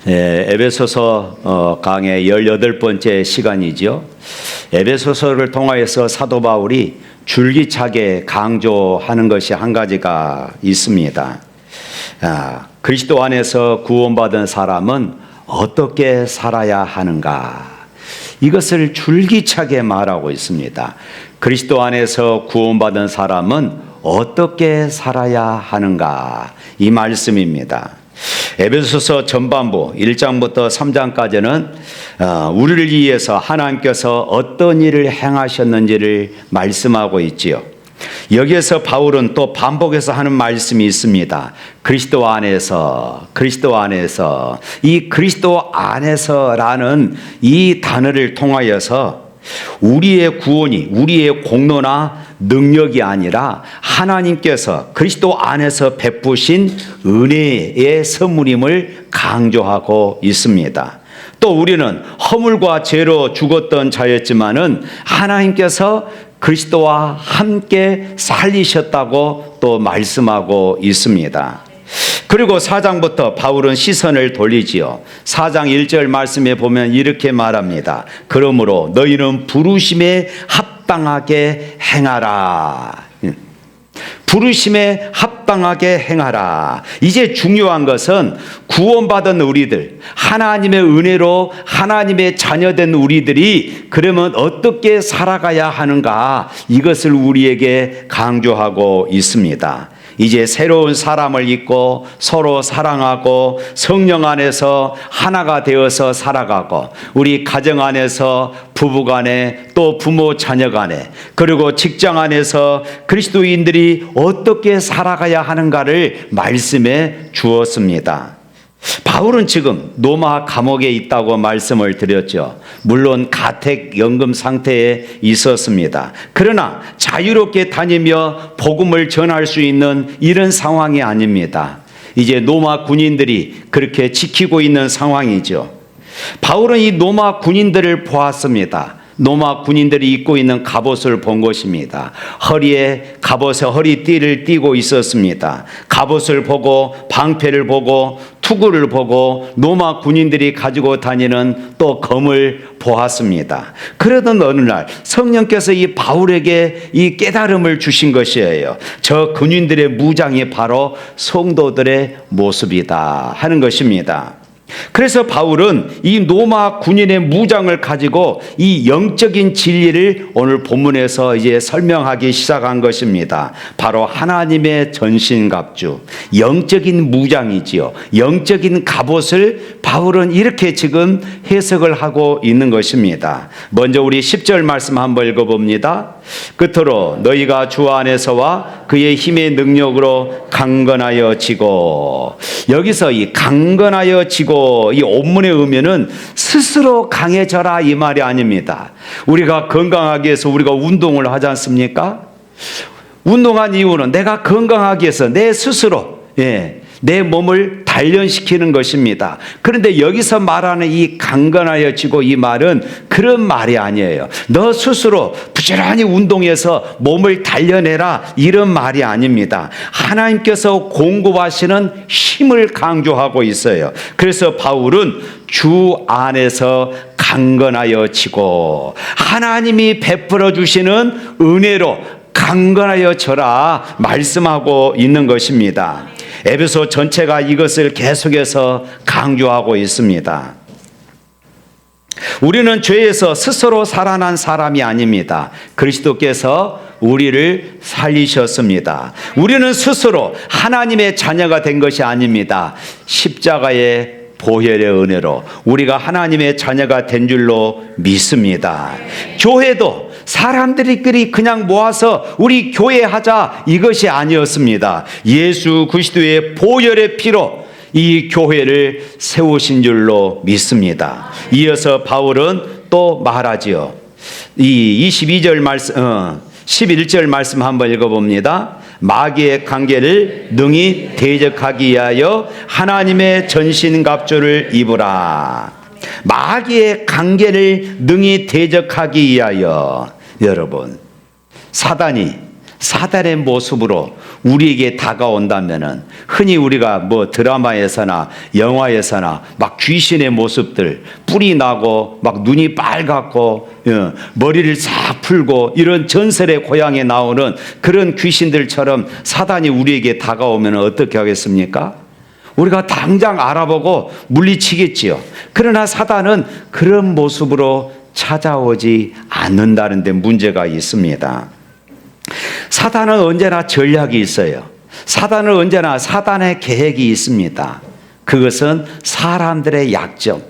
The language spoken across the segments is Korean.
에베소서 강의 18번째 시간이죠. 에베소서를 통하여서 사도 바울이 줄기차게 강조하는 것이 한 가지가 있습니다. 그리스도 안에서 구원받은 사람은 어떻게 살아야 하는가? 이것을 줄기차게 말하고 있습니다. 그리스도 안에서 구원받은 사람은 어떻게 살아야 하는가? 이 말씀입니다. 에베소서 전반부 1장부터 3장까지는 우리를 위해서 하나님께서 어떤 일을 행하셨는지를 말씀하고 있지요. 여기에서 바울은 또 반복해서 하는 말씀이 있습니다. 그리스도 안에서 이 그리스도 안에서라는 이 단어를 통하여서 우리의 구원이 우리의 공로나 능력이 아니라 하나님께서 그리스도 안에서 베푸신 은혜의 선물임을 강조하고 있습니다. 또 우리는 허물과 죄로 죽었던 자였지만은 하나님께서 그리스도와 함께 살리셨다고 또 말씀하고 있습니다. 그리고 4장부터 바울은 시선을 돌리지요. 4장 1절 말씀에 보면 이렇게 말합니다. 그러므로 너희는 부르심에 합당하게 행하라. 부르심에 합당하게 행하라. 이제 중요한 것은 구원받은 우리들, 하나님의 은혜로 하나님의 자녀된 우리들이 그러면 어떻게 살아가야 하는가? 이것을 우리에게 강조하고 있습니다. 이제 새로운 사람을 잊고 서로 사랑하고 성령 안에서 하나가 되어서 살아가고 우리 가정 안에서 부부 간에 또 부모 자녀 간에 그리고 직장 안에서 그리스도인들이 어떻게 살아가야 하는가를 말씀해 주었습니다. 바울은 지금 로마 감옥에 있다고 말씀을 드렸죠. 물론 가택연금 상태에 있었습니다. 그러나 자유롭게 다니며 복음을 전할 수 있는 이런 상황이 아닙니다. 이제 로마 군인들이 그렇게 지키고 있는 상황이죠. 바울은 이 로마 군인들을 보았습니다. 로마 군인들이 입고 있는 갑옷을 본 것입니다. 허리에 갑옷에 허리띠를 띠고 있었습니다. 갑옷을 보고 방패를 보고 투구를 보고 로마 군인들이 가지고 다니는 또 검을 보았습니다. 그러던 어느 날 성령께서 이 바울에게 이 깨달음을 주신 것이에요. 저 군인들의 무장이 바로 성도들의 모습이다 하는 것입니다. 그래서 바울은 이 로마 군인의 무장을 가지고 이 영적인 진리를 오늘 본문에서 이제 설명하기 시작한 것입니다. 바로 하나님의 전신갑주, 영적인 무장이지요. 영적인 갑옷을 바울은 이렇게 지금 해석을 하고 있는 것입니다. 먼저 우리 10절 말씀 한번 읽어봅니다. 끝으로 너희가 주 안에서와 그의 힘의 능력으로 강건하여 지고, 여기서 이 강건하여 지고 이 원문의 의미는 스스로 강해져라 이 말이 아닙니다. 우리가 건강하기 위해서 우리가 운동을 하지 않습니까? 운동한 이유는 내가 건강하기 위해서 내 스스로 내 몸을 단련시키는 것입니다. 그런데 여기서 말하는 이 강건하여지고 이 말은 그런 말이 아니에요. 너 스스로 부지런히 운동해서 몸을 단련해라 이런 말이 아닙니다. 하나님께서 공급하시는 힘을 강조하고 있어요. 그래서 바울은 주 안에서 강건하여지고 하나님이 베풀어 주시는 은혜로 강건하여져라 말씀하고 있는 것입니다. 에베소 전체가 이것을 계속해서 강조하고 있습니다. 우리는 죄에서 스스로 살아난 사람이 아닙니다. 그리스도께서 우리를 살리셨습니다. 우리는 스스로 하나님의 자녀가 된 것이 아닙니다. 십자가의 보혈의 은혜로 우리가 하나님의 자녀가 된 줄로 믿습니다. 교회도 사람들끼리 그냥 모아서 우리 교회 하자 이것이 아니었습니다. 예수 그리스도의 보혈의 피로 이 교회를 세우신 줄로 믿습니다. 이어서 바울은 또 말하지요. 이 22절 말씀 11절 말씀 한번 읽어봅니다. 마귀의 관계를 능히 대적하기 위하여 하나님의 전신갑주를 입으라. 마귀의 관계를 능히 대적하기 위하여. 여러분, 사단이 사단의 모습으로 우리에게 다가온다면은 흔히 우리가 뭐 드라마에서나 영화에서나 막 귀신의 모습들, 뿔이 나고 막 눈이 빨갛고 머리를 싹 풀고 이런 전설의 고향에 나오는 그런 귀신들처럼 사단이 우리에게 다가오면 어떻게 하겠습니까? 우리가 당장 알아보고 물리치겠지요. 그러나 사단은 그런 모습으로 찾아오지 않는다는 데 문제가 있습니다. 사단은 언제나 전략이 있어요. 사단은 언제나 사단의 계획이 있습니다. 그것은 사람들의 약점.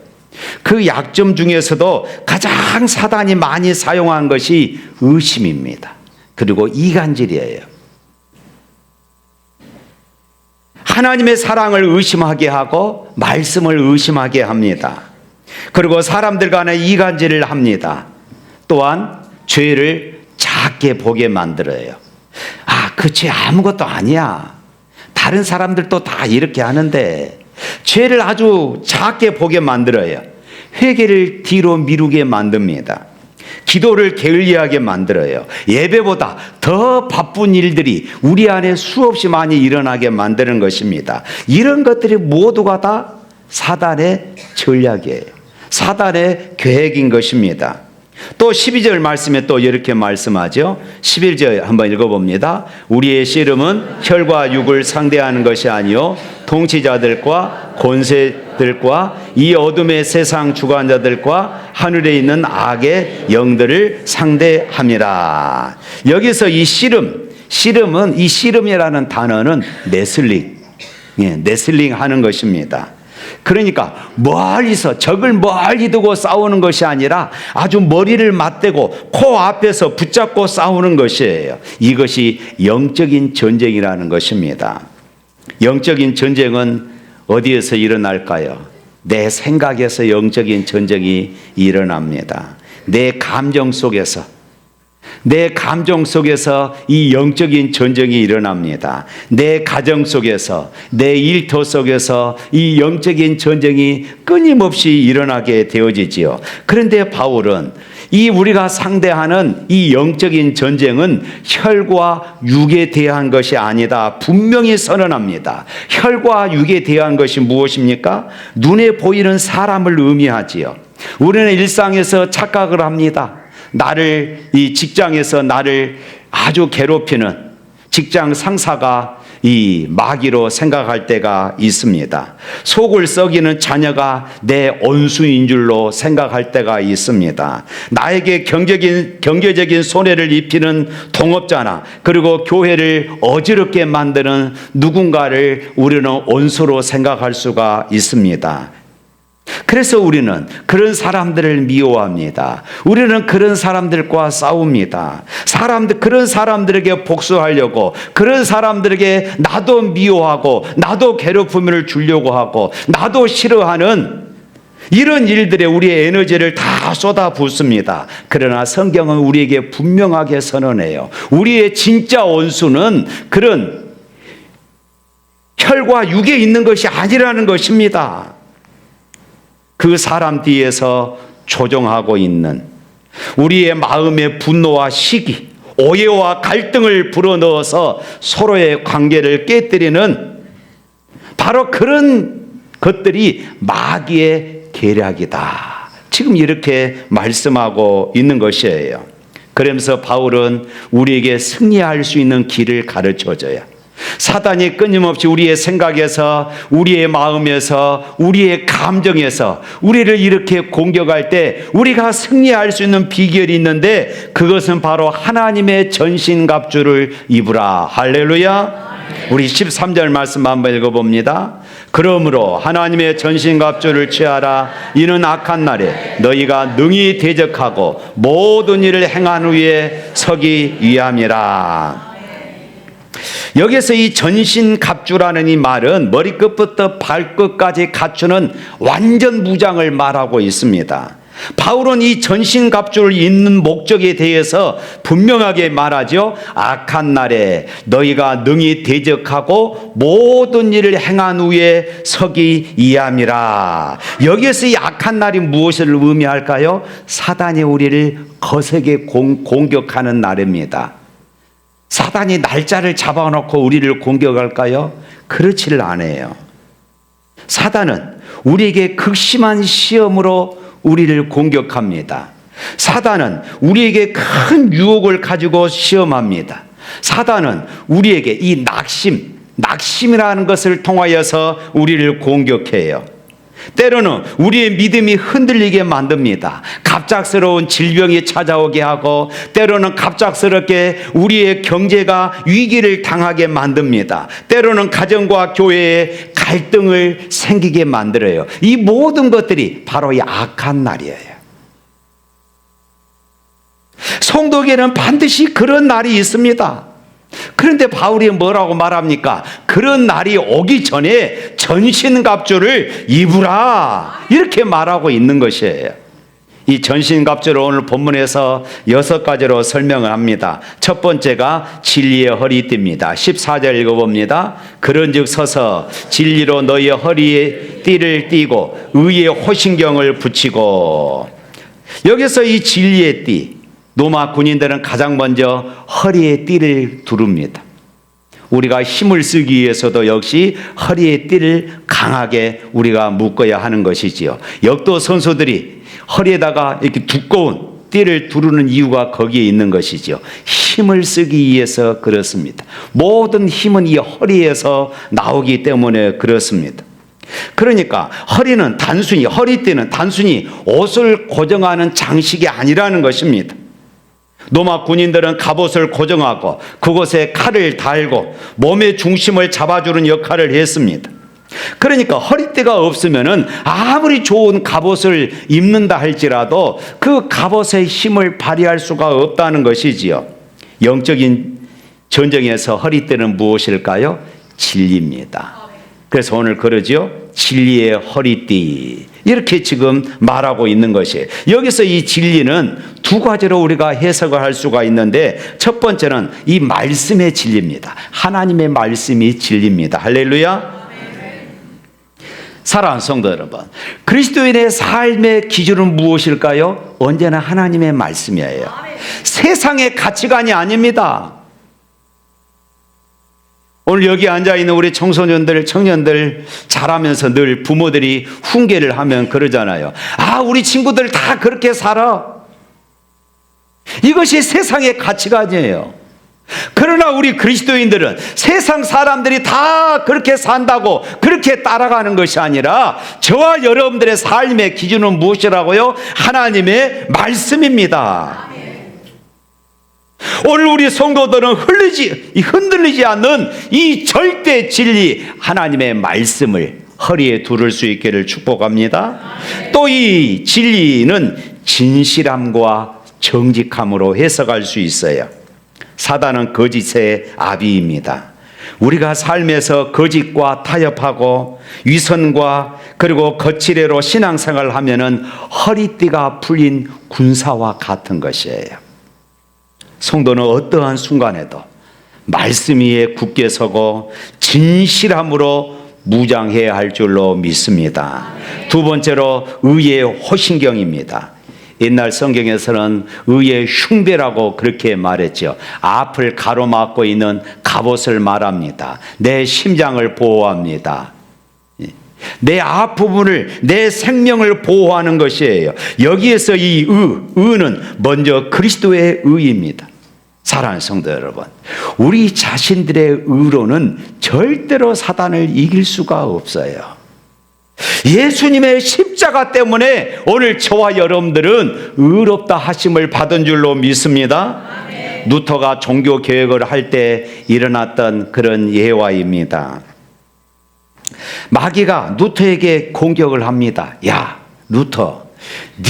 그 약점 중에서도 가장 사단이 많이 사용한 것이 의심입니다. 그리고 이간질이에요. 하나님의 사랑을 의심하게 하고 말씀을 의심하게 합니다. 그리고 사람들 간에 이간질을 합니다. 또한 죄를 작게 보게 만들어요. 그 죄 아무것도 아니야. 다른 사람들도 다 이렇게 하는데 죄를 아주 작게 보게 만들어요. 회개를 뒤로 미루게 만듭니다. 기도를 게을리하게 만들어요. 예배보다 더 바쁜 일들이 우리 안에 수없이 많이 일어나게 만드는 것입니다. 이런 것들이 모두가 다 사단의 전략이에요. 사단의 계획인 것입니다. 또 12절 말씀에 또 이렇게 말씀하죠. 11절 한번 읽어봅니다. 우리의 씨름은 혈과 육을 상대하는 것이 아니요 통치자들과 권세들과 이 어둠의 세상 주관자들과 하늘에 있는 악의 영들을 상대함이라. 여기서 이 씨름은 이 씨름이라는 단어는 레슬링 하는 것입니다. 그러니까 멀리서 적을 멀리 두고 싸우는 것이 아니라 아주 머리를 맞대고 코앞에서 붙잡고 싸우는 것이에요. 이것이 영적인 전쟁이라는 것입니다. 영적인 전쟁은 어디에서 일어날까요? 내 생각에서 영적인 전쟁이 일어납니다. 내 감정 속에서 이 영적인 전쟁이 일어납니다. 내 가정 속에서, 내 일터 속에서 이 영적인 전쟁이 끊임없이 일어나게 되어지지요. 그런데 바울은 이 우리가 상대하는 이 영적인 전쟁은 혈과 육에 대한 것이 아니다. 분명히 선언합니다. 혈과 육에 대한 것이 무엇입니까? 눈에 보이는 사람을 의미하지요. 우리는 일상에서 착각을 합니다. 이 직장에서 나를 아주 괴롭히는 직장 상사가 이 마귀로 생각할 때가 있습니다. 속을 썩이는 자녀가 내 원수인 줄로 생각할 때가 있습니다. 나에게 경제적인 손해를 입히는 동업자나 그리고 교회를 어지럽게 만드는 누군가를 우리는 원수로 생각할 수가 있습니다. 그래서 우리는 그런 사람들을 미워합니다. 우리는 그런 사람들과 싸웁니다. 그런 사람들에게 복수하려고, 그런 사람들에게 나도 미워하고 나도 괴롭힘을 주려고 하고 나도 싫어하는 이런 일들에 우리의 에너지를 다 쏟아붓습니다. 그러나 성경은 우리에게 분명하게 선언해요. 우리의 진짜 원수는 그런 혈과 육에 있는 것이 아니라는 것입니다. 그 사람 뒤에서 조종하고 있는 우리의 마음의 분노와 시기, 오해와 갈등을 불어넣어서 서로의 관계를 깨뜨리는 바로 그런 것들이 마귀의 계략이다. 지금 이렇게 말씀하고 있는 것이에요. 그러면서 바울은 우리에게 승리할 수 있는 길을 가르쳐줘요. 사단이 끊임없이 우리의 생각에서, 우리의 마음에서, 우리의 감정에서 우리를 이렇게 공격할 때 우리가 승리할 수 있는 비결이 있는데 그것은 바로 하나님의 전신갑주를 입으라. 할렐루야. 우리 13절 말씀 한번 읽어봅니다. 그러므로 하나님의 전신갑주를 취하라. 이는 악한 날에 너희가 능히 대적하고 모든 일을 행한 후에 서기 위함이라. 여기서 이 전신갑주라는 이 말은 머리끝부터 발끝까지 갖추는 완전 무장을 말하고 있습니다. 바울은 이 전신갑주를 입는 목적에 대해서 분명하게 말하죠. 악한 날에 너희가 능히 대적하고 모든 일을 행한 후에 서기 위함이라. 여기에서 이 악한 날이 무엇을 의미할까요? 사단이 우리를 거세게 공격하는 날입니다. 사단이 날짜를 잡아놓고 우리를 공격할까요? 그렇지를 않아요. 사단은 우리에게 극심한 시험으로 우리를 공격합니다. 사단은 우리에게 큰 유혹을 가지고 시험합니다. 사단은 우리에게 이 낙심이라는 것을 통하여서 우리를 공격해요. 때로는 우리의 믿음이 흔들리게 만듭니다. 갑작스러운 질병이 찾아오게 하고, 때로는 갑작스럽게 우리의 경제가 위기를 당하게 만듭니다. 때로는 가정과 교회에 갈등을 생기게 만들어요. 이 모든 것들이 바로 이 악한 날이에요. 성도에게는 반드시 그런 날이 있습니다. 그런데 바울이 뭐라고 말합니까? 그런 날이 오기 전에 전신갑주를 입으라, 이렇게 말하고 있는 것이에요. 이 전신갑주를 오늘 본문에서 6가지로 설명을 합니다. 첫 번째가 진리의 허리띠입니다. 14절 읽어봅니다. 그런즉 서서 진리로 너희의 허리에 띠를 띠고 의의 호신경을 붙이고. 여기서 이 진리의 띠, 로마 군인들은 가장 먼저 허리에 띠를 두릅니다. 우리가 힘을 쓰기 위해서도 역시 허리에 띠를 강하게 우리가 묶어야 하는 것이지요. 역도 선수들이 허리에다가 이렇게 두꺼운 띠를 두르는 이유가 거기에 있는 것이지요. 힘을 쓰기 위해서 그렇습니다. 모든 힘은 이 허리에서 나오기 때문에 그렇습니다. 그러니까 허리띠는 단순히 옷을 고정하는 장식이 아니라는 것입니다. 로마 군인들은 갑옷을 고정하고 그곳에 칼을 달고 몸의 중심을 잡아주는 역할을 했습니다. 그러니까 허리띠가 없으면은 아무리 좋은 갑옷을 입는다 할지라도 그 갑옷의 힘을 발휘할 수가 없다는 것이지요. 영적인 전쟁에서 허리띠는 무엇일까요? 진리입니다. 그래서 오늘 그러죠. 진리의 허리띠, 이렇게 지금 말하고 있는 것이에요. 여기서 이 진리는 2가지로 우리가 해석을 할 수가 있는데, 첫 번째는 이 말씀의 진리입니다. 하나님의 말씀이 진리입니다. 할렐루야. 사랑하는 성도 여러분, 그리스도인의 삶의 기준은 무엇일까요? 언제나 하나님의 말씀이에요. 세상의 가치관이 아닙니다. 오늘 여기 앉아있는 우리 청소년들, 청년들 자라면서 늘 부모들이 훈계를 하면 그러잖아요. 우리 친구들 다 그렇게 살아. 이것이 세상의 가치관이에요. 그러나 우리 그리스도인들은 세상 사람들이 다 그렇게 산다고 그렇게 따라가는 것이 아니라, 저와 여러분들의 삶의 기준은 무엇이라고요? 하나님의 말씀입니다. 오늘 우리 성도들은 흔들리지 않는 이 절대 진리, 하나님의 말씀을 허리에 두를 수 있기를 축복합니다. 또 이 진리는 진실함과 정직함으로 해석할 수 있어요. 사단은 거짓의 아비입니다. 우리가 삶에서 거짓과 타협하고 위선과 그리고 거칠애로 신앙생활을 하면은 허리띠가 풀린 군사와 같은 것이에요. 성도는 어떠한 순간에도 말씀 위에 굳게 서고 진실함으로 무장해야 할 줄로 믿습니다. 2번째로 의의 호신경입니다. 옛날 성경에서는 의의 흉배라고 그렇게 말했죠. 앞을 가로막고 있는 갑옷을 말합니다. 내 심장을 보호합니다. 내 앞부분을, 내 생명을 보호하는 것이에요. 여기에서 이 의는 먼저 그리스도의 의입니다. 사랑하는 성도 여러분, 우리 자신들의 의로는 절대로 사단을 이길 수가 없어요. 예수님의 십자가 때문에 오늘 저와 여러분들은 의롭다 하심을 받은 줄로 믿습니다. 루터가 종교 개혁을 할 때 일어났던 그런 예화입니다. 마귀가 루터에게 공격을 합니다. 야, 루터,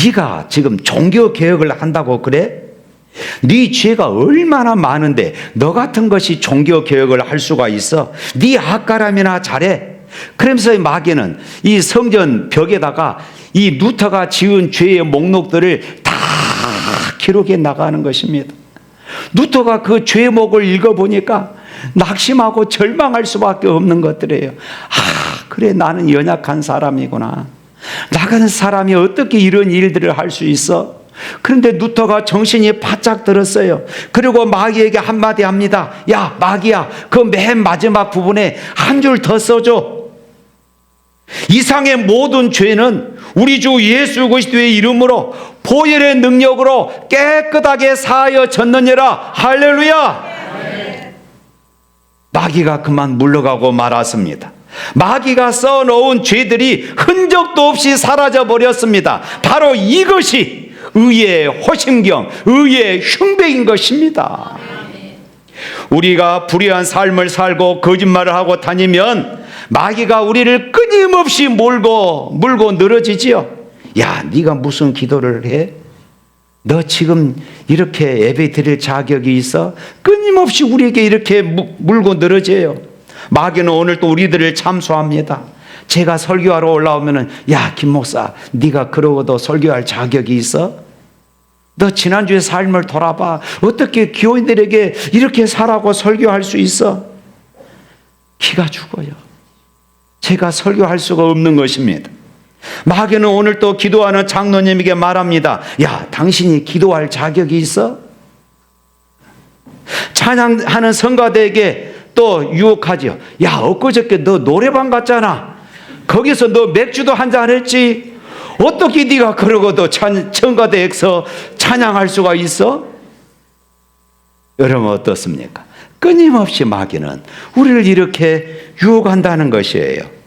네가 지금 종교 개혁을 한다고 그래? 네 죄가 얼마나 많은데 너 같은 것이 종교 개혁을 할 수가 있어? 네 악가람이나 잘해. 그러면서 마귀는 이 성전 벽에다가 이 루터가 지은 죄의 목록들을 다 기록해 나가는 것입니다. 루터가 그 죄목을 읽어보니까 낙심하고 절망할 수밖에 없는 것들이에요. 그래, 나는 연약한 사람이구나. 나 같은 사람이 어떻게 이런 일들을 할 수 있어? 그런데 루터가 정신이 바짝 들었어요. 그리고 마귀에게 한마디 합니다. 야, 마귀야, 그 맨 마지막 부분에 한 줄 더 써줘. 이상의 모든 죄는 우리 주 예수 그리스도의 이름으로 보혈의 능력으로 깨끗하게 사하여졌느니라. 할렐루야. 마귀가 그만 물러가고 말았습니다. 마귀가 써놓은 죄들이 흔적도 없이 사라져 버렸습니다. 바로 이것이 의의 호심경, 의의 흉배인 것입니다. 우리가 불의한 삶을 살고 거짓말을 하고 다니면 마귀가 우리를 끊임없이 물고 늘어지지요. 야, 네가 무슨 기도를 해? 너 지금 이렇게 예배 드릴 자격이 있어? 끊임없이 우리에게 이렇게 물고 늘어져요. 마귀는 오늘 또 우리들을 참소합니다. 제가 설교하러 올라오면은, 야, 김 목사, 네가 그러고도 설교할 자격이 있어? 너 지난주의 삶을 돌아봐. 어떻게 교인들에게 이렇게 살라고 설교할 수 있어? 기가 죽어요. 제가 설교할 수가 없는 것입니다. 마귀는 오늘 또 기도하는 장로님에게 말합니다. 야, 당신이 기도할 자격이 있어? 찬양하는 성가대에게 또 유혹하죠. 야, 엊그저께 너 노래방 갔잖아. 거기서 너 맥주도 한잔 했지. 어떻게 네가 그러고도 성가대에서 찬양할 수가 있어? 여러분 어떻습니까? 끊임없이 마귀는 우리를 이렇게 유혹한다는 것이에요.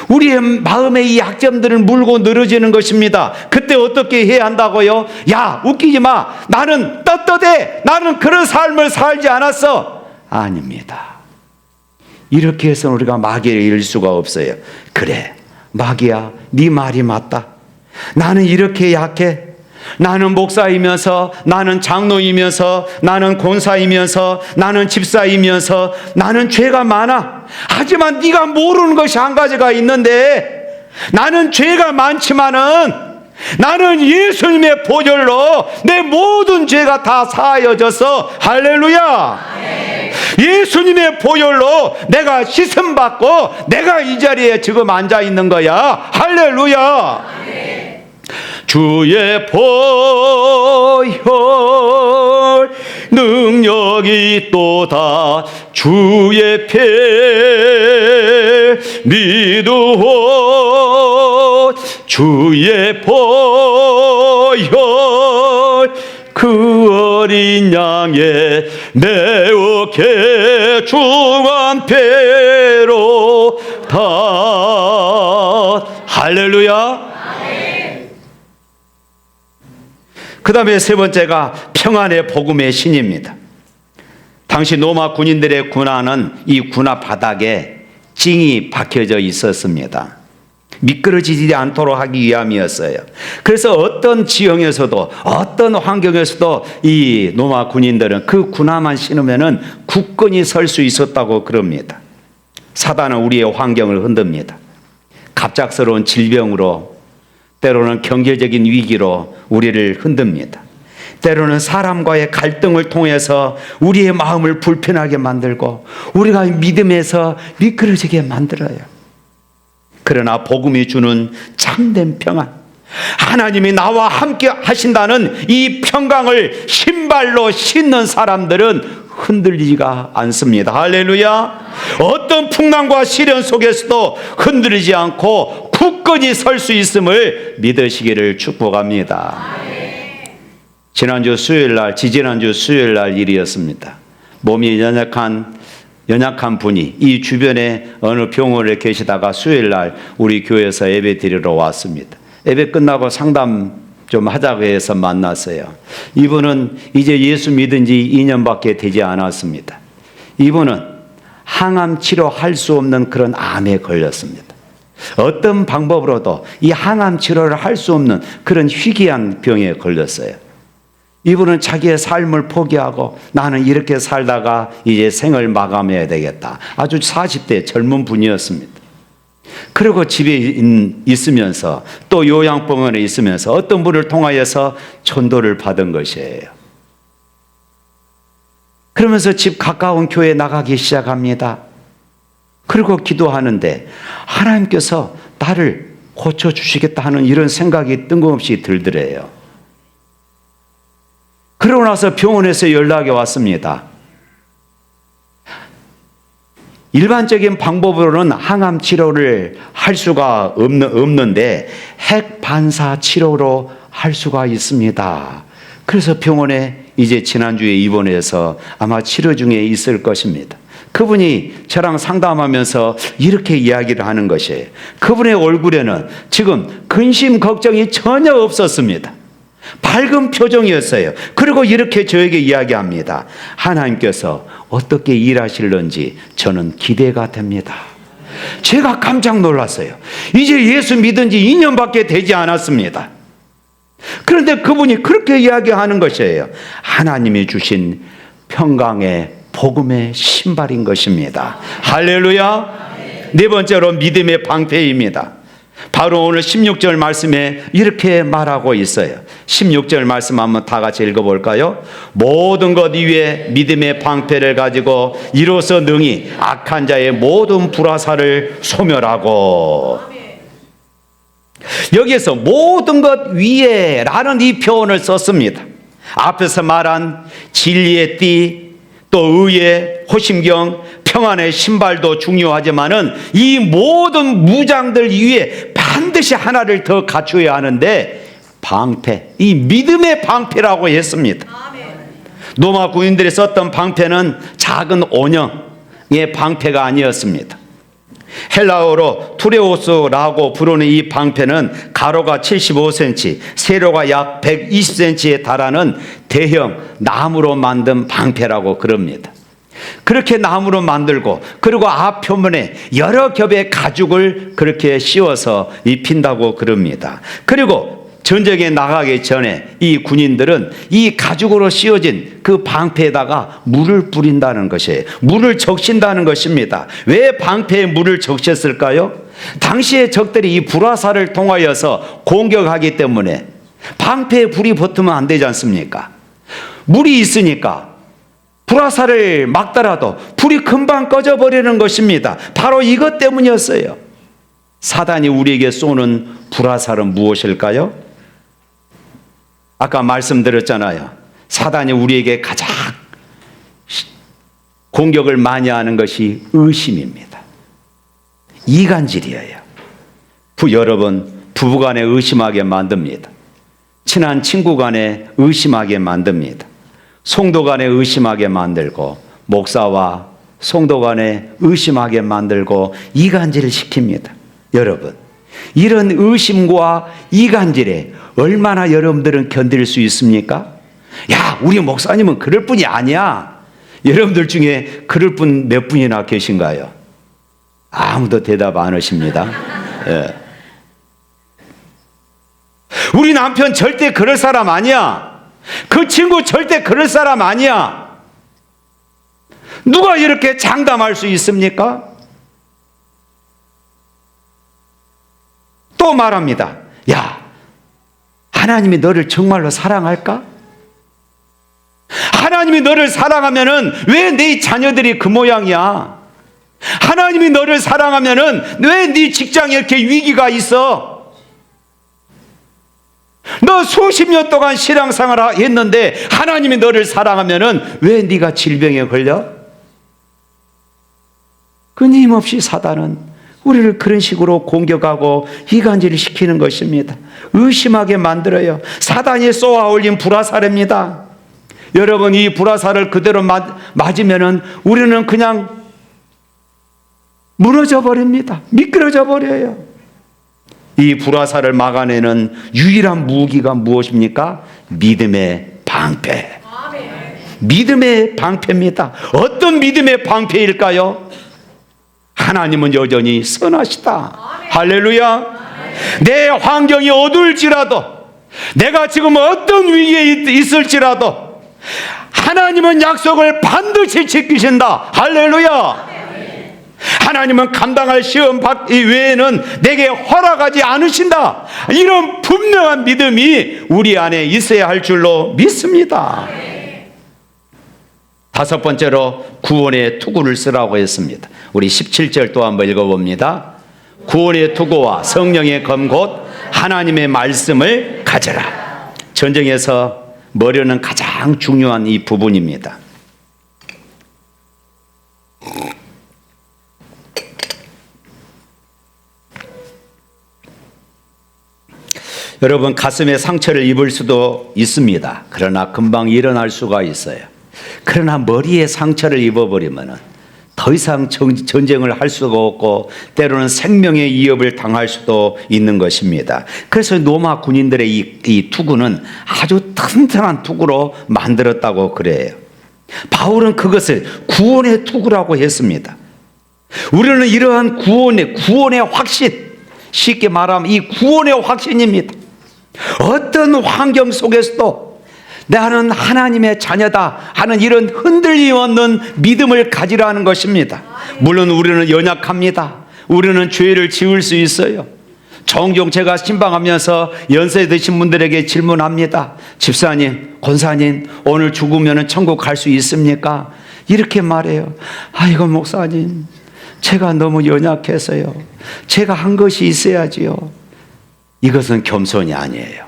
우리의 마음의 이 약점들을 물고 늘어지는 것입니다. 그때 어떻게 해야 한다고요? 야, 웃기지 마. 나는 떳떳해. 나는 그런 삶을 살지 않았어. 아닙니다. 이렇게 해서 우리가 마귀를 이길 수가 없어요. 그래, 마귀야, 네 말이 맞다. 나는 이렇게 약해. 나는 목사이면서, 나는 장로이면서, 나는 권사이면서, 나는 집사이면서 나는 죄가 많아. 하지만 네가 모르는 것이 한 가지가 있는데, 나는 죄가 많지만은 나는 예수님의 보혈로 내 모든 죄가 다 사하여져서, 할렐루야. 예수님의 보혈로 내가 씻음받고 내가 이 자리에 지금 앉아 있는 거야. 할렐루야. 주의 보혈 능력이 또다 주의 피 믿으오. 주의 보혈 그 어린 양의 매우 개중한 피로 다. 할렐루야. 그 다음에 세 번째가 평안의 복음의 신입니다. 당시 로마 군인들의 군화는 이 군화 바닥에 징이 박혀져 있었습니다. 미끄러지지 않도록 하기 위함이었어요. 그래서 어떤 지형에서도, 어떤 환경에서도 이 로마 군인들은 그 군화만 신으면은 굳건히 설 수 있었다고 그럽니다. 사단은 우리의 환경을 흔듭니다. 갑작스러운 질병으로, 때로는 경제적인 위기로 우리를 흔듭니다. 때로는 사람과의 갈등을 통해서 우리의 마음을 불편하게 만들고 우리가 믿음에서 미끄러지게 만들어요. 그러나 복음이 주는 참된 평안, 하나님이 나와 함께 하신다는 이 평강을 신발로 신는 사람들은 흔들리지가 않습니다. 할렐루야. 어떤 풍랑과 시련 속에서도 흔들리지 않고 굳건히 설 수 있음을 믿으시기를 축복합니다. 지난주 수요일날, 지지난주 수요일날 일이었습니다. 몸이 연약한 분이 이 주변에 어느 병원에 계시다가 수요일날 우리 교회에서 예배 드리러 왔습니다. 예배 끝나고 상담 좀 하자고 해서 만났어요. 이분은 이제 예수 믿은 지 2년밖에 되지 않았습니다. 이분은 항암 치료할 수 없는 그런 암에 걸렸습니다. 어떤 방법으로도 이 항암 치료를 할 수 없는 그런 희귀한 병에 걸렸어요. 이분은 자기의 삶을 포기하고 나는 이렇게 살다가 이제 생을 마감해야 되겠다. 아주 40대 젊은 분이었습니다. 그리고 집에 있으면서 또 요양병원에 있으면서 어떤 분을 통하여서 전도를 받은 것이에요. 그러면서 집 가까운 교회에 나가기 시작합니다. 그리고 기도하는데 하나님께서 나를 고쳐주시겠다 하는 이런 생각이 뜬금없이 들더래요. 그러고 나서 병원에서 연락이 왔습니다. 일반적인 방법으로는 항암 치료를 할 수가 없는데 핵반사 치료로 할 수가 있습니다. 그래서 병원에 이제 지난주에 입원해서 아마 치료 중에 있을 것입니다. 그분이 저랑 상담하면서 이렇게 이야기를 하는 것이에요. 그분의 얼굴에는 지금 근심 걱정이 전혀 없었습니다. 밝은 표정이었어요. 그리고 이렇게 저에게 이야기합니다. 하나님께서 어떻게 일하실는지 저는 기대가 됩니다. 제가 깜짝 놀랐어요. 이제 예수 믿은 지 2년밖에 되지 않았습니다. 그런데 그분이 그렇게 이야기하는 것이에요. 하나님이 주신 평강의 복음의 신발인 것입니다. 할렐루야. 네 번째로 믿음의 방패입니다. 바로 오늘 16절 말씀에 이렇게 말하고 있어요. 16절 말씀 한번 다 같이 읽어볼까요? 모든 것 위에 믿음의 방패를 가지고 이로써 능히 악한 자의 모든 불화살을 소멸하고. 여기에서 모든 것 위에 라는 이 표현을 썼습니다. 앞에서 말한 진리의 띠, 또 의의 호심경, 평안의 신발도 중요하지만은 이 모든 무장들 위에 반드시 하나를 더 갖춰야 하는데 방패, 이 믿음의 방패라고 했습니다. 로마 군인들이 썼던 방패는 작은 원형의 방패가 아니었습니다. 헬라어로 투레오스라고 부르는 이 방패는 가로가 75cm, 세로가 약 120cm에 달하는 대형 나무로 만든 방패라고 그럽니다. 그렇게 나무로 만들고 그리고 앞표면에 여러 겹의 가죽을 그렇게 씌워서 입힌다고 그럽니다. 그리고 전쟁에 나가기 전에 이 군인들은 이 가죽으로 씌워진 그 방패에다가 물을 뿌린다는 것이에요. 물을 적신다는 것입니다. 왜 방패에 물을 적셨을까요? 당시에 적들이 이 불화살을 통하여서 공격하기 때문에 방패에 불이 붙으면 안 되지 않습니까? 물이 있으니까 불화살을 막더라도 불이 금방 꺼져버리는 것입니다. 바로 이것 때문이었어요. 사단이 우리에게 쏘는 불화살은 무엇일까요? 아까 말씀드렸잖아요. 사단이 우리에게 가장 공격을 많이 하는 것이 의심입니다. 이간질이에요. 여러분, 부부간에 의심하게 만듭니다. 친한 친구간에 의심하게 만듭니다. 성도간에 의심하게 만들고 목사와 성도간에 의심하게 만들고 이간질을 시킵니다. 여러분, 이런 의심과 이간질에 얼마나 여러분들은 견딜 수 있습니까? 야, 우리 목사님은 그럴 분이 아니야. 여러분들 중에 그럴 분 몇 분이나 계신가요? 아무도 대답 안 하십니다. 예. 우리 남편 절대 그럴 사람 아니야. 그 친구 절대 그럴 사람 아니야. 누가 이렇게 장담할 수 있습니까? 또 말합니다. 야, 하나님이 너를 정말로 사랑할까? 하나님이 너를 사랑하면은 왜 네 자녀들이 그 모양이야? 하나님이 너를 사랑하면은 왜 네 직장에 이렇게 위기가 있어? 너 수십 년 동안 신앙생활을 했는데 하나님이 너를 사랑하면은 왜 네가 질병에 걸려? 끊임없이 사단은 우리를 그런 식으로 공격하고 이간질을 시키는 것입니다. 의심하게 만들어요. 사단이 쏘아 올린 불화살입니다. 여러분, 이 불화살을 그대로 맞으면은 우리는 그냥 무너져 버립니다. 미끄러져 버려요. 이 불화살을 막아내는 유일한 무기가 무엇입니까? 믿음의 방패. 믿음의 방패입니다. 어떤 믿음의 방패일까요? 하나님은 여전히 선하시다. 할렐루야. 내 환경이 어두울지라도, 내가 지금 어떤 위기에 있을지라도 하나님은 약속을 반드시 지키신다. 할렐루야. 하나님은 감당할 시험 외에는 내게 허락하지 않으신다. 이런 분명한 믿음이 우리 안에 있어야 할 줄로 믿습니다. 다섯 번째로 구원의 투구를 쓰라고 했습니다. 우리 17절 또 한번 읽어봅니다. 구원의 투구와 성령의 검 곧 하나님의 말씀을 가져라. 전쟁에서 머리는 가장 중요한 이 부분입니다. 여러분, 가슴에 상처를 입을 수도 있습니다. 그러나 금방 일어날 수가 있어요. 그러나 머리에 상처를 입어버리면 더 이상 전쟁을 할 수가 없고 때로는 생명의 위협을 당할 수도 있는 것입니다. 그래서 로마 군인들의 이 투구는 아주 튼튼한 투구로 만들었다고 그래요. 바울은 그것을 구원의 투구라고 했습니다. 우리는 이러한 구원의 확신, 쉽게 말하면 이 구원의 확신입니다. 어떤 환경 속에서도 나는 하나님의 자녀다 하는 이런 흔들림 없는 믿음을 가지라는 것입니다. 물론 우리는 연약합니다. 우리는 죄를 지을 수 있어요. 종종 제가 신방하면서 연세 드신 분들에게 질문합니다. 집사님, 권사님, 오늘 죽으면 천국 갈 수 있습니까? 이렇게 말해요. 아이고 목사님, 제가 너무 연약해서요. 제가 한 것이 있어야지요. 이것은 겸손이 아니에요.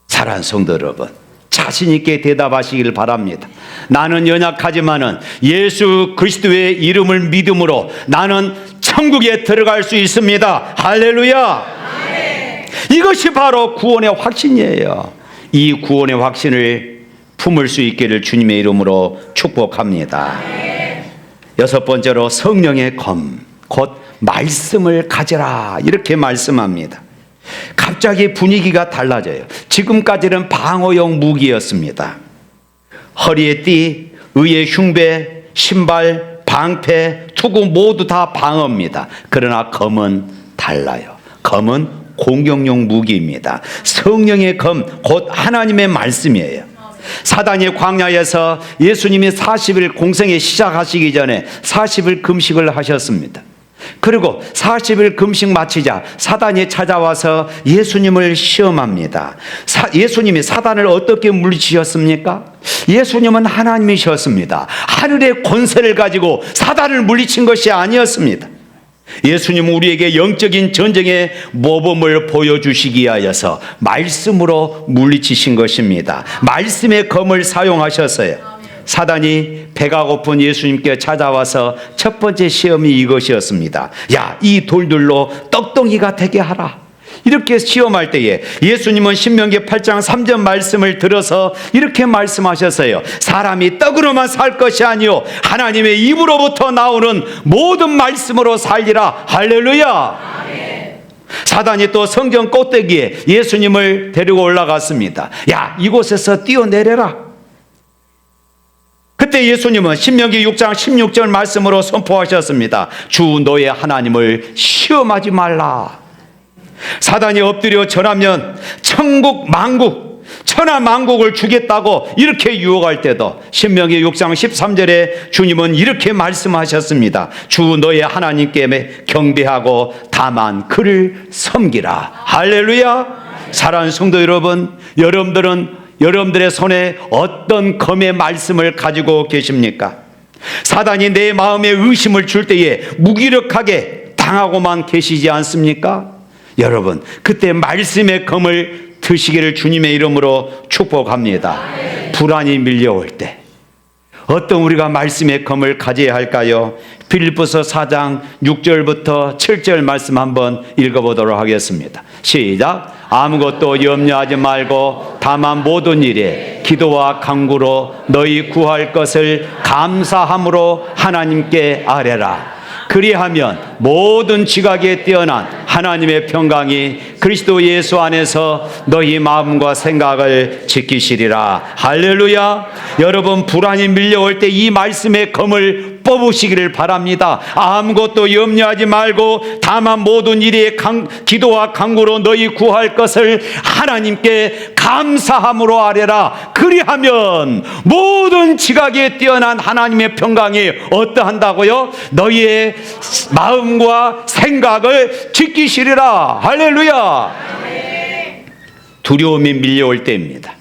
사랑하는 성도 여러분, 자신 있게 대답하시길 바랍니다. 나는 연약하지만은 예수 그리스도의 이름을 믿음으로 나는 천국에 들어갈 수 있습니다. 할렐루야. 이것이 바로 구원의 확신이에요. 이 구원의 확신을 품을 수 있기를 주님의 이름으로 축복합니다. 여섯 번째로 성령의 검, 곧 말씀을 가져라, 이렇게 말씀합니다. 갑자기 분위기가 달라져요. 지금까지는 방어용 무기였습니다. 허리에 띠, 의의 흉배, 신발, 방패, 투구 모두 다 방어입니다. 그러나 검은 달라요. 검은 공격용 무기입니다. 성령의 검, 곧 하나님의 말씀이에요. 사단이 광야에서 예수님이 40일 공생에 시작하시기 전에 40일 금식을 하셨습니다. 그리고 40일 금식 마치자 사단이 찾아와서 예수님을 시험합니다. 예수님이 사단을 어떻게 물리치셨습니까? 예수님은 하나님이셨습니다. 하늘의 권세를 가지고 사단을 물리친 것이 아니었습니다. 예수님은 우리에게 영적인 전쟁의 모범을 보여주시기 위하여서 말씀으로 물리치신 것입니다. 말씀의 검을 사용하셨어요. 사단이 배가 고픈 예수님께 찾아와서 첫 번째 시험이 이것이었습니다. 야, 이 돌들로 떡덩이가 되게 하라. 이렇게 시험할 때에 예수님은 신명기 8장 3절 말씀을 들어서 이렇게 말씀하셨어요. 사람이 떡으로만 살 것이 아니요 하나님의 입으로부터 나오는 모든 말씀으로 살리라. 할렐루야. 사단이 또 성전 꼭대기에 예수님을 데리고 올라갔습니다. 야, 이곳에서 뛰어내려라. 그때 예수님은 신명기 6장 16절 말씀으로 선포하셨습니다. 주 너의 하나님을 시험하지 말라. 사단이 엎드려 절하면 천국 만국, 천하 만국을 주겠다고 이렇게 유혹할 때도 신명기 6장 13절에 주님은 이렇게 말씀하셨습니다. 주 너의 하나님께 경배하고 다만 그를 섬기라. 할렐루야. 사랑하는 성도 여러분, 여러분들의 손에 어떤 검의 말씀을 가지고 계십니까? 사단이 내 마음에 의심을 줄 때에 무기력하게 당하고만 계시지 않습니까? 여러분, 그때 말씀의 검을 드시기를 주님의 이름으로 축복합니다. 불안이 밀려올 때 어떤 우리가 말씀의 검을 가져야 할까요? 빌립보서 4장 6절부터 7절 말씀 한번 읽어보도록 하겠습니다. 시작. 아무것도 염려하지 말고 다만 모든 일에 기도와 간구로 너희 구할 것을 감사함으로 하나님께 아뢰라. 그리하면 모든 지각에 뛰어난 하나님의 평강이 그리스도 예수 안에서 너희 마음과 생각을 지키시리라. 할렐루야. 여러분, 불안이 밀려올 때 이 말씀의 검을 뽑으시기를 바랍니다. 아무것도 염려하지 말고 다만 모든 일에 기도와 간구로 너희 구할 것을 하나님께 감사함으로 아뢰라. 그리하면 모든 지각에 뛰어난 하나님의 평강이 어떠한다고요? 너희의 마음과 생각을 지키시리라. 할렐루야. 두려움이 밀려올 때입니다.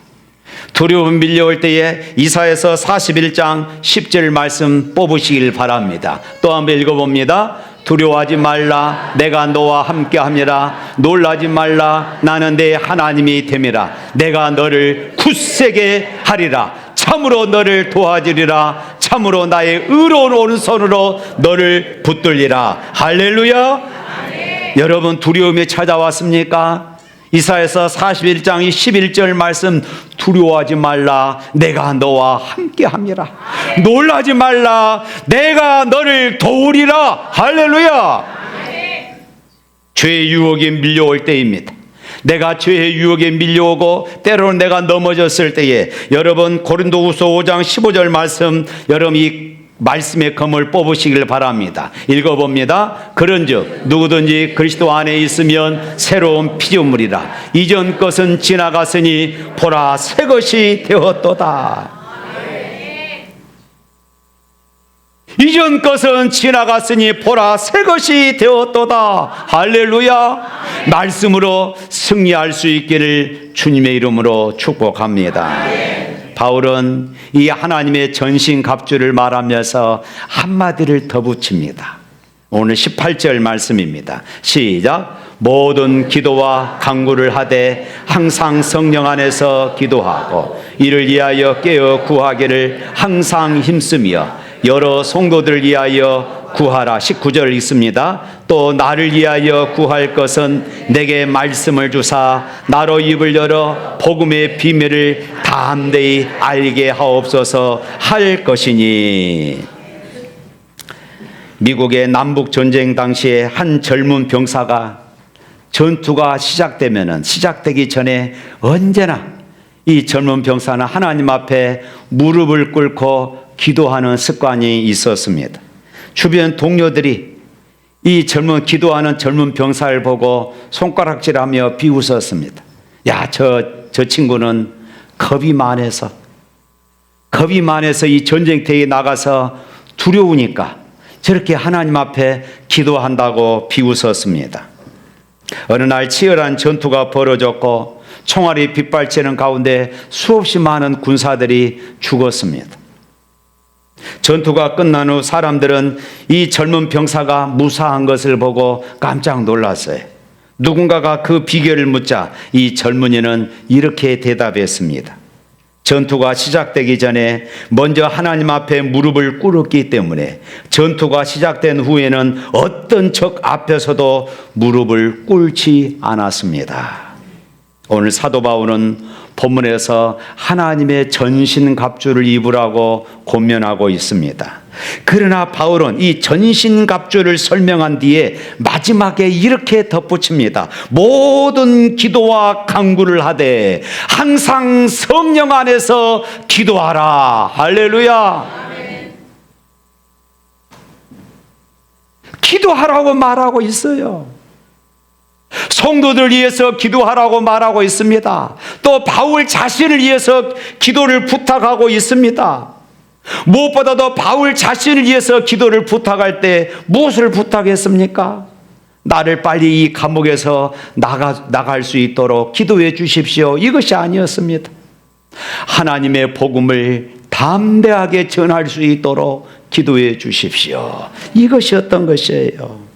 두려움이 밀려올 때에 이사야서 41장 10절 말씀 뽑으시길 바랍니다. 또 한번 읽어봅니다. 두려워하지 말라. 내가 너와 함께함이라. 놀라지 말라. 나는 내 하나님이 됨이라. 내가 너를 굳세게 하리라. 참으로 너를 도와주리라. 참으로 나의 의로운 오른손으로 너를 붙들리라. 할렐루야. 여러분, 두려움이 찾아왔습니까? 이사야서 41장 11절 말씀, 두려워하지 말라. 내가 너와 함께함이라. 놀라지 말라. 내가 너를 도우리라. 할렐루야. 죄의 유혹이 밀려올 때입니다. 내가 죄의 유혹에 밀려오고 때로는 내가 넘어졌을 때에, 여러분 고린도후서 5장 15절 말씀, 여러분 이 말씀의 검을 뽑으시길 바랍니다. 읽어봅니다. 그런즉 누구든지 그리스도 안에 있으면 새로운 피조물이라. 이전 것은 지나갔으니 보라 새 것이 되었도다. 이전 것은 지나갔으니 보라 새 것이 되었도다. 할렐루야. 말씀으로 승리할 수 있기를 주님의 이름으로 축복합니다. 바울은 이 하나님의 전신갑주를 말하면서 한마디를 더 붙입니다. 오늘 18절 말씀입니다. 시작. 모든 기도와 간구를 하되 항상 성령 안에서 기도하고 이를 위하여 깨어 구하기를 항상 힘쓰며 여러 성도들을 위하여 구하라. 19절 읽습니다. 또 나를 위하여 구할 것은 내게 말씀을 주사 나로 입을 열어 복음의 비밀을 담대히 알게 하옵소서 할 것이니. 미국의 남북 전쟁 당시에 한 젊은 병사가 전투가 시작되기 전에 언제나 이 젊은 병사는 하나님 앞에 무릎을 꿇고 기도하는 습관이 있었습니다. 주변 동료들이 이 기도하는 젊은 병사를 보고 손가락질하며 비웃었습니다. 야, 저 친구는 겁이 많아서 이 전쟁터에 나가서 두려우니까 저렇게 하나님 앞에 기도한다고 비웃었습니다. 어느 날 치열한 전투가 벌어졌고 총알이 빗발치는 가운데 수없이 많은 군사들이 죽었습니다. 전투가 끝난 후 사람들은 이 젊은 병사가 무사한 것을 보고 깜짝 놀랐어요. 누군가가 그 비결을 묻자 이 젊은이는 이렇게 대답했습니다. 전투가 시작되기 전에 먼저 하나님 앞에 무릎을 꿇었기 때문에 전투가 시작된 후에는 어떤 적 앞에서도 무릎을 꿇지 않았습니다. 오늘 사도 바울은 본문에서 하나님의 전신갑주를 입으라고 권면하고 있습니다. 그러나 바울은 이 전신갑주를 설명한 뒤에 마지막에 이렇게 덧붙입니다. 모든 기도와 간구를 하되 항상 성령 안에서 기도하라. 할렐루야. 기도하라고 말하고 있어요. 성도들 위해서 기도하라고 말하고 있습니다. 또 바울 자신을 위해서 기도를 부탁하고 있습니다. 무엇보다도 바울 자신을 위해서 기도를 부탁할 때 무엇을 부탁했습니까? 나를 빨리 이 감옥에서 나갈 수 있도록 기도해 주십시오. 이것이 아니었습니다. 하나님의 복음을 담대하게 전할 수 있도록 기도해 주십시오. 이것이 어떤 것이에요?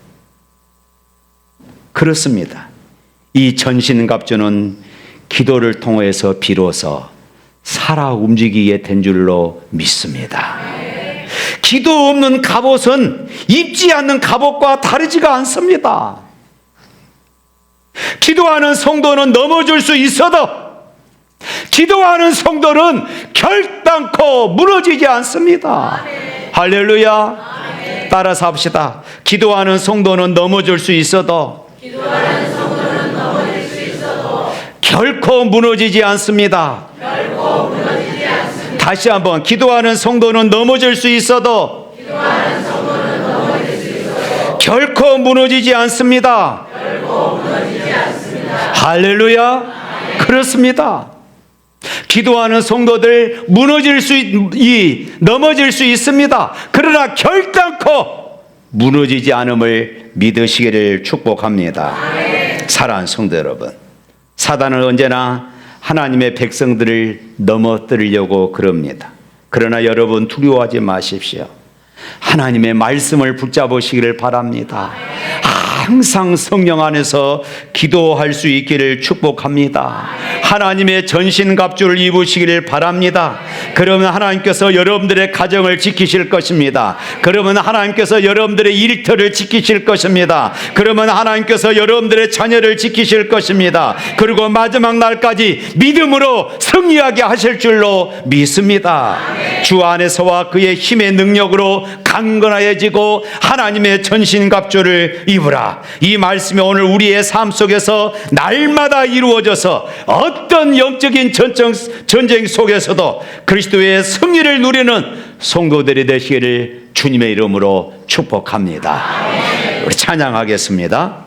그렇습니다. 이 전신갑주는 기도를 통해서 비로소 살아 움직이게 된 줄로 믿습니다. 기도 없는 갑옷은 입지 않는 갑옷과 다르지가 않습니다. 기도하는 성도는 넘어질 수 있어도 기도하는 성도는 결단코 무너지지 않습니다. 할렐루야. 따라서 합시다. 기도하는 성도는 넘어질 수 있어도 결코 무너지지 않습니다. 다시 한번, 기도하는 성도는 넘어질 수 있어도 결코 무너지지 않습니다. 할렐루야. 그렇습니다. 기도하는 성도들 넘어질 수 있습니다. 그러나 결단코 무너지지 않음을 믿으시기를 축복합니다. 사랑하는 성도 여러분, 사단은 언제나 하나님의 백성들을 넘어뜨리려고 그럽니다. 그러나 여러분 두려워하지 마십시오. 하나님의 말씀을 붙잡으시기를 바랍니다. 항상 성령 안에서 기도할 수 있기를 축복합니다. 하나님의 전신갑주를 입으시기를 바랍니다. 그러면 하나님께서 여러분들의 가정을 지키실 것입니다. 그러면 하나님께서 여러분들의 일터를 지키실 것입니다. 그러면 하나님께서 여러분들의 자녀를 지키실 것입니다. 그리고 마지막 날까지 믿음으로 승리하게 하실 줄로 믿습니다. 주 안에서와 그의 힘의 능력으로 강건하여지고 하나님의 전신갑주를 입으라. 이 말씀이 오늘 우리의 삶 속에서 날마다 이루어져서 어떤 영적인 전쟁 속에서도 그리스도의 승리를 누리는 성도들이 되시기를 주님의 이름으로 축복합니다. 우리 찬양하겠습니다.